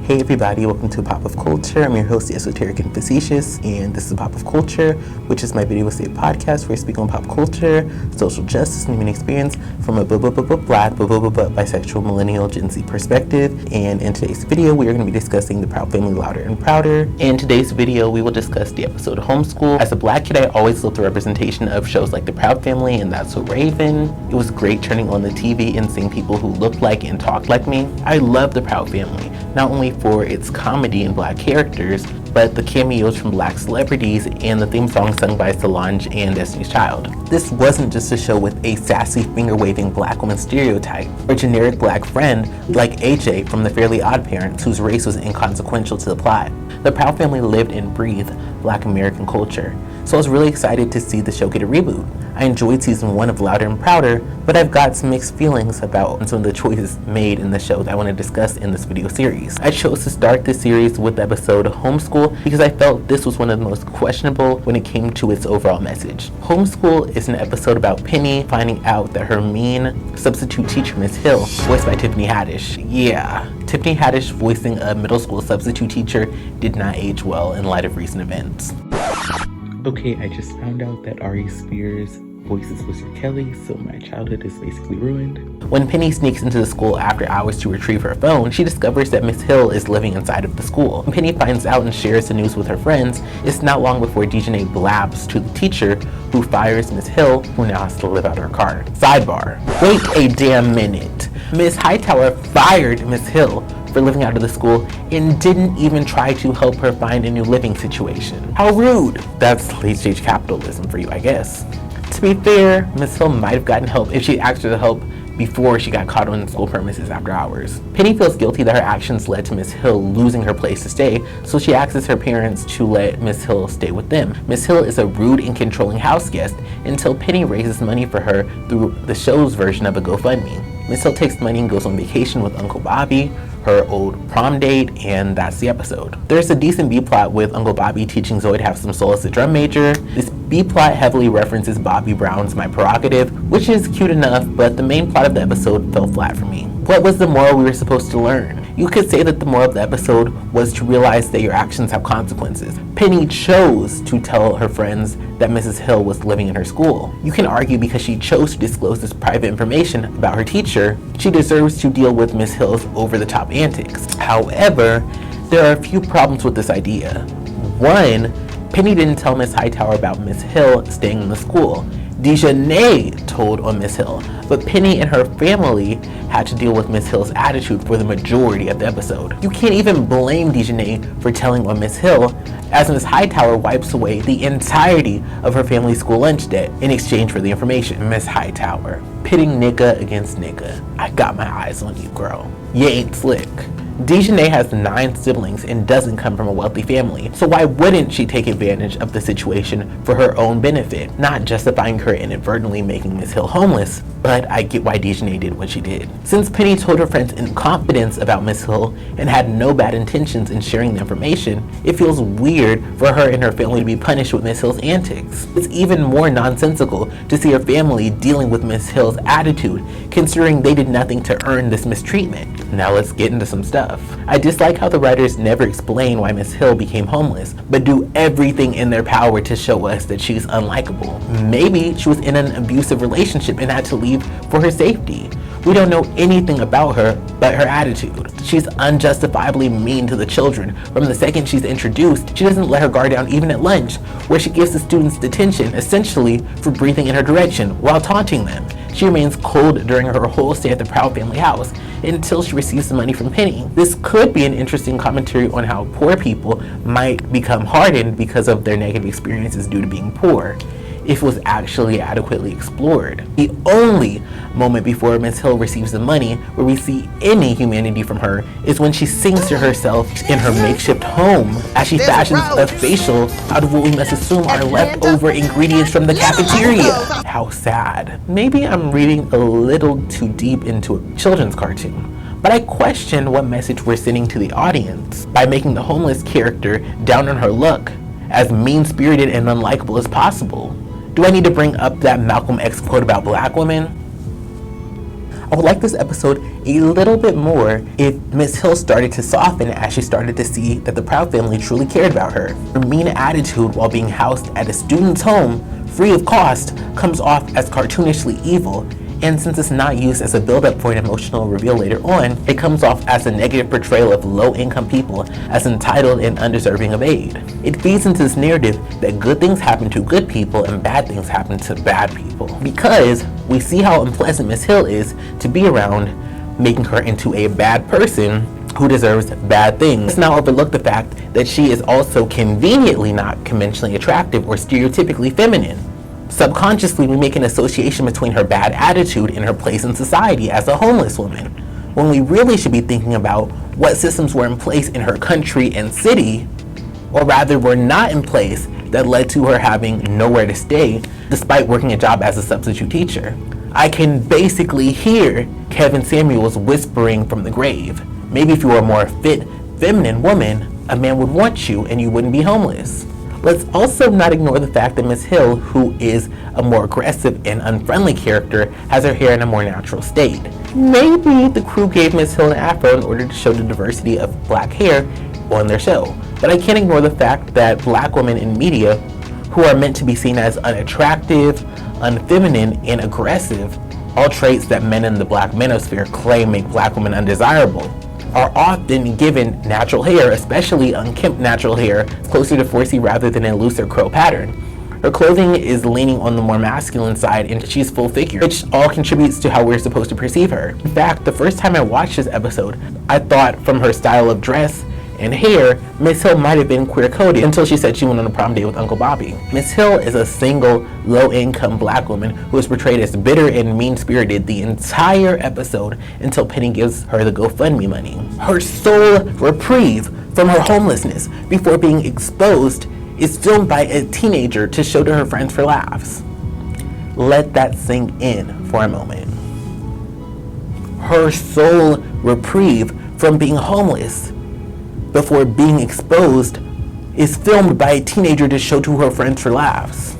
Hey everybody, welcome to Pop of Culture. I'm your host, Esoteric and Facetious, and this is Pop of Culture, which is my video essay podcast where I speak on pop culture, social justice, and human experience from a Black, bisexual, millennial, Gen Z perspective. And in today's video, we are going to be discussing the Proud Family Louder and Prouder. In today's video, we will discuss the episode Homeschool. As a Black kid, I always loved the representation of shows like The Proud Family and That's So Raven. It was great turning on the TV and seeing people who looked like and talked like me. I love The Proud Family, not only for its comedy and Black characters, but the cameos from Black celebrities and the theme song sung by Solange and Destiny's Child. This wasn't just a show with a sassy, finger-waving Black woman stereotype, or generic Black friend like AJ from the Fairly Odd Parents, whose race was inconsequential to the plot. The Proud Family lived and breathed Black American culture, so I was really excited to see the show get a reboot. I enjoyed season 1 of Louder and Prouder, but I've got some mixed feelings about some of the choices made in the show that I want to discuss in this video series. I chose to start this series with the episode Homeschool because I felt this was one of the most questionable when it came to its overall message. Homeschool is an episode about Penny finding out that her mean substitute teacher, Miss Hill, voiced by Tiffany Haddish. Yeah, Tiffany Haddish voicing a middle school substitute teacher did not age well in light of recent events. Okay, I just found out that Ari Spears voices Mr. Kelly, so my childhood is basically ruined. When Penny sneaks into the school after hours to retrieve her phone, she discovers that Miss Hill is living inside of the school. When Penny finds out and shares the news with her friends, it's not long before 𝙎𝙬𝙖 blabs to the teacher, who fires Miss Hill, who now has to live out her car. Sidebar. Wait a damn minute. Miss Hightower fired Miss Hill for living out of the school and didn't even try to help her find a new living situation. How rude. That's late stage capitalism for you, I guess. To be fair, Miss Hill might have gotten help if she asked her to help before she got caught on school premises after hours. Penny feels guilty that her actions led to Miss Hill losing her place to stay, so she asks her parents to let Miss Hill stay with them. Miss Hill is a rude and controlling house guest until Penny raises money for her through the show's version of a GoFundMe. Miss Hill takes money and goes on vacation with Uncle Bobby, her old prom date, and that's the episode. There's a decent B-plot with Uncle Bobby teaching Zoe to have some soul as a drum major. This B-plot heavily references Bobby Brown's My Prerogative, which is cute enough, but the main plot of the episode fell flat for me. What was the moral we were supposed to learn? You could say that the moral of the episode was to realize that your actions have consequences. Penny chose to tell her friends that Mrs. Hill was living in her school. You can argue because she chose to disclose this private information about her teacher, she deserves to deal with Miss Hill's over-the-top antics. However, there are a few problems with this idea. One, Penny didn't tell Miss Hightower about Miss Hill staying in the school. 𝙎𝙬𝙖 told on Miss Hill, but Penny and her family had to deal with Miss Hill's attitude for the majority of the episode. You can't even blame 𝙎𝙬𝙖 for telling on Miss Hill, as Miss Hightower wipes away the entirety of her family's school lunch debt in exchange for the information. Miss Hightower, pitting nigga against nigga. I got my eyes on you, girl. You ain't slick. 𝙎𝙬𝙖 has 9 siblings and doesn't come from a wealthy family, so why wouldn't she take advantage of the situation for her own benefit? Not justifying her inadvertently making Miss Hill homeless, but I get why 𝙎𝙬𝙖 did what she did. Since Penny told her friends in confidence about Miss Hill and had no bad intentions in sharing the information, it feels weird for her and her family to be punished with Miss Hill's antics. It's even more nonsensical to see her family dealing with Miss Hill's attitude, considering they did nothing to earn this mistreatment. Now let's get into some stuff. I dislike how the writers never explain why Miss Hill became homeless, but do everything in their power to show us that she's unlikable. Maybe she was in an abusive relationship and had to leave for her safety. We don't know anything about her but her attitude. She's unjustifiably mean to the children. From the second she's introduced, she doesn't let her guard down even at lunch, where she gives the students detention, essentially for breathing in her direction while taunting them. She remains cold during her whole stay at the Proud Family house until she receives the money from Penny. This could be an interesting commentary on how poor people might become hardened because of their negative experiences due to being poor, if it was actually adequately explored. The only moment before Miss Hill receives the money where we see any humanity from her is when she sings to herself in her makeshift home as she fashions a facial out of what we must assume are leftover ingredients from the cafeteria. How sad. Maybe I'm reading a little too deep into a children's cartoon, but I question what message we're sending to the audience by making the homeless character down on her luck as mean-spirited and unlikable as possible. Do I need to bring up that Malcolm X quote about Black women? I would like this episode a little bit more if Miss Hill started to soften as she started to see that the Proud family truly cared about her. Her mean attitude while being housed at a student's home, free of cost, comes off as cartoonishly evil, and since it's not used as a build-up for an emotional reveal later on, it comes off as a negative portrayal of low-income people as entitled and undeserving of aid. It feeds into this narrative that good things happen to good people and bad things happen to bad people. Because we see how unpleasant Miss Hill is to be around, making her into a bad person who deserves bad things. Let's not overlook the fact that she is also conveniently not conventionally attractive or stereotypically feminine. Subconsciously, we make an association between her bad attitude and her place in society as a homeless woman, when we really should be thinking about what systems were in place in her country and city, or rather were not in place, that led to her having nowhere to stay despite working a job as a substitute teacher. I can basically hear Kevin Samuels whispering from the grave. Maybe if you were a more fit, feminine woman, a man would want you and you wouldn't be homeless. Let's also not ignore the fact that Miss Hill, who is a more aggressive and unfriendly character, has her hair in a more natural state. Maybe the crew gave Miss Hill an afro in order to show the diversity of black hair on their show. But I can't ignore the fact that black women in media, who are meant to be seen as unattractive, unfeminine, and aggressive, all traits that men in the black manosphere claim make black women undesirable, are often given natural hair, especially unkempt natural hair, closer to 4C rather than a looser curl pattern. Her clothing is leaning on the more masculine side and she's full figure, which all contributes to how we're supposed to perceive her. In fact, the first time I watched this episode, I thought from her style of dress and hair, Miss Hill might have been queer-coded until she said she went on a prom date with Uncle Bobby. Miss Hill is a single, low-income black woman who is portrayed as bitter and mean-spirited the entire episode until Penny gives her the GoFundMe money. Her sole reprieve from her homelessness before being exposed is filmed by a teenager to show to her friends for laughs. Let that sink in for a moment. Her sole reprieve from being homeless before being exposed is filmed by a teenager to show to her friends for laughs.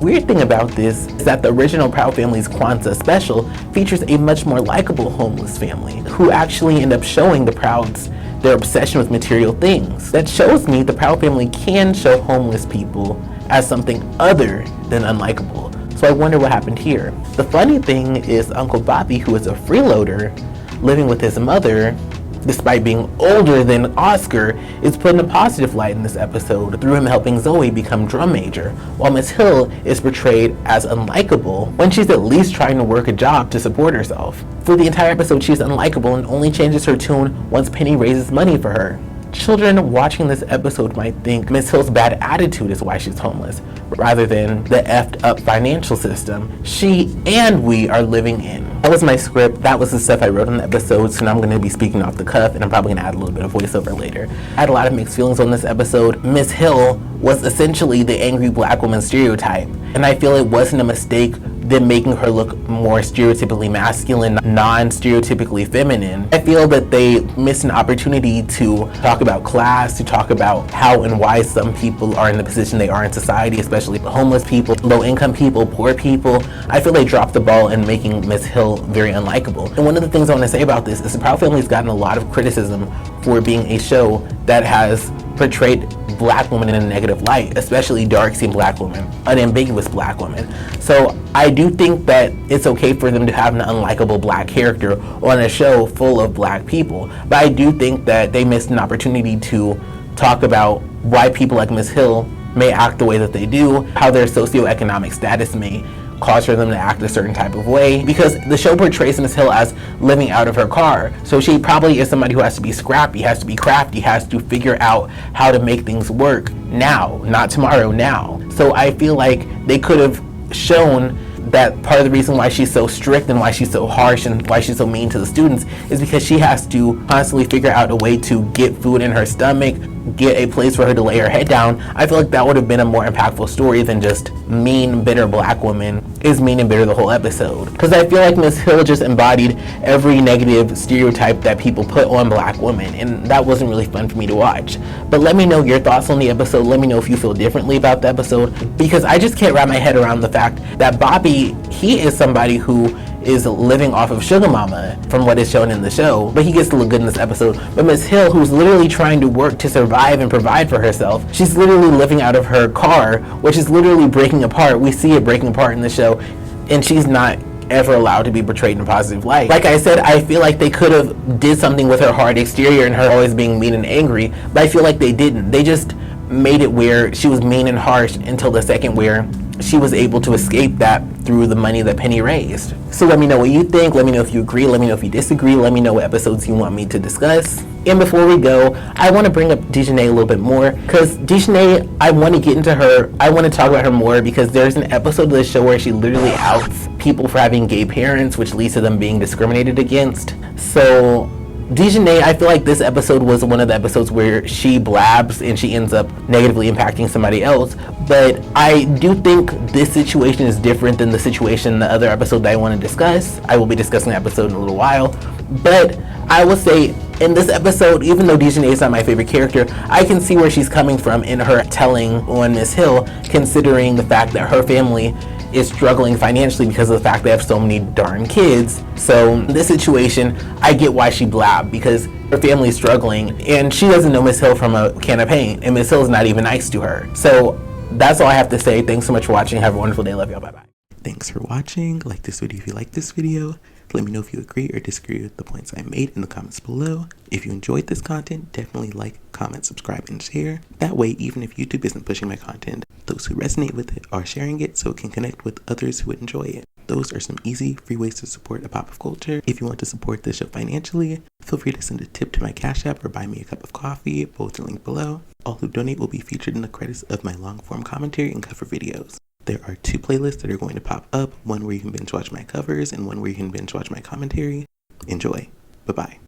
Weird thing about this is that the original Proud Family's Kwanzaa special features a much more likable homeless family who actually end up showing the Prouds their obsession with material things. That shows me the Proud Family can show homeless people as something other than unlikable. So I wonder what happened here. The funny thing is Uncle Bobby, who is a freeloader living with his mother, despite being older than Oscar, is put in a positive light in this episode through him helping Zoe become drum major, while Miss Hill is portrayed as unlikable when she's at least trying to work a job to support herself. For the entire episode, she's unlikable and only changes her tune once Penny raises money for her. Children watching this episode might think Miss Hill's bad attitude is why she's homeless, rather than the effed up financial system she and we are living in. That was my script. That was the stuff I wrote on the episode, so now I'm going to be speaking off the cuff, and I'm probably going to add a little bit of voiceover later. I had a lot of mixed feelings on this episode. Miss Hill was essentially the angry black woman stereotype, and I feel it wasn't a mistake them making her look more stereotypically masculine, non-stereotypically feminine. I feel that they missed an opportunity to talk about class, to talk about how and why some people are in the position they are in society, especially homeless people, low-income people, poor people. I feel they dropped the ball in making Miss Hill very unlikable. And one of the things I want to say about this is the Proud Family's gotten a lot of criticism for being a show that has portrayed black women in a negative light, especially dark-skinned black women, unambiguous black women. So I do think that it's okay for them to have an unlikable black character on a show full of black people, but I do think that they missed an opportunity to talk about why people like Miss Hill may act the way that they do, how their socioeconomic status may cause for them to act a certain type of way, because the show portrays Miss Hill as living out of her car. So she probably is somebody who has to be scrappy, has to be crafty, has to figure out how to make things work now, not tomorrow, now. So I feel like they could have shown that part of the reason why she's so strict and why she's so harsh and why she's so mean to the students is because she has to constantly figure out a way to get food in her stomach, get a place for her to lay her head down. I feel like that would have been a more impactful story than just mean, bitter black woman is mean and bitter the whole episode. Because I feel like Miss Hill just embodied every negative stereotype that people put on black women, and that wasn't really fun for me to watch. But let me know your thoughts on the episode. Let me know if you feel differently about the episode, because I just can't wrap my head around the fact that Bobby, he is somebody who is living off of Sugar Mama from what is shown in the show, but he gets to look good in this episode. But Miss Hill, who's literally trying to work to survive and provide for herself, she's literally living out of her car, which is literally breaking apart. We see it breaking apart in the show, and she's not ever allowed to be portrayed in a positive light. Like I said, I feel like they could have did something with her hard exterior and her always being mean and angry, but I feel like they didn't. They just made it where she was mean and harsh until the second where she was able to escape that through the money that Penny raised. So let me know what you think. Let me know if you agree. Let me know if you disagree. Let me know what episodes you want me to discuss. And before we go, I want to bring up 𝘎𝙞𝙣 a little bit more, because 𝘎𝙞𝙣, I want to get into her. I want to talk about her more because there's an episode of the show where she literally outs people for having gay parents, which leads to them being discriminated against. So 𝘎𝙤𝙣, I feel like this episode was one of the episodes where she blabs and she ends up negatively impacting somebody else. But I do think this situation is different than the situation in the other episode that I want to discuss. I will be discussing the episode in a little while. But I will say, in this episode, even though 𝘎𝙤𝙣 is not my favorite character, I can see where she's coming from in her telling on Miss Hill, considering the fact that her family is struggling financially because of the fact they have so many darn kids. So in this situation, I get why she blabbed, because her family is struggling and she doesn't know Miss Hill from a can of paint, and Miss Hill is not even nice to her. So that's all I have to say. Thanks so much for watching. Have a wonderful day. Love y'all. Bye bye. Thanks for watching. Like this video if you like this video. Let me know if you agree or disagree with the points I made in the comments below. If you enjoyed this content, definitely like, comment, subscribe, and share. That way, even if YouTube isn't pushing my content, those who resonate with it are sharing it so it can connect with others who would enjoy it. Those are some easy, free ways to support a pop of culture. If you want to support this show financially, feel free to send a tip to my Cash App or buy me a cup of coffee. Both are linked below. All who donate will be featured in the credits of my long-form commentary and cover videos. There are 2 playlists that are going to pop up, one where you can binge watch my covers and one where you can binge watch my commentary. Enjoy. Bye-bye.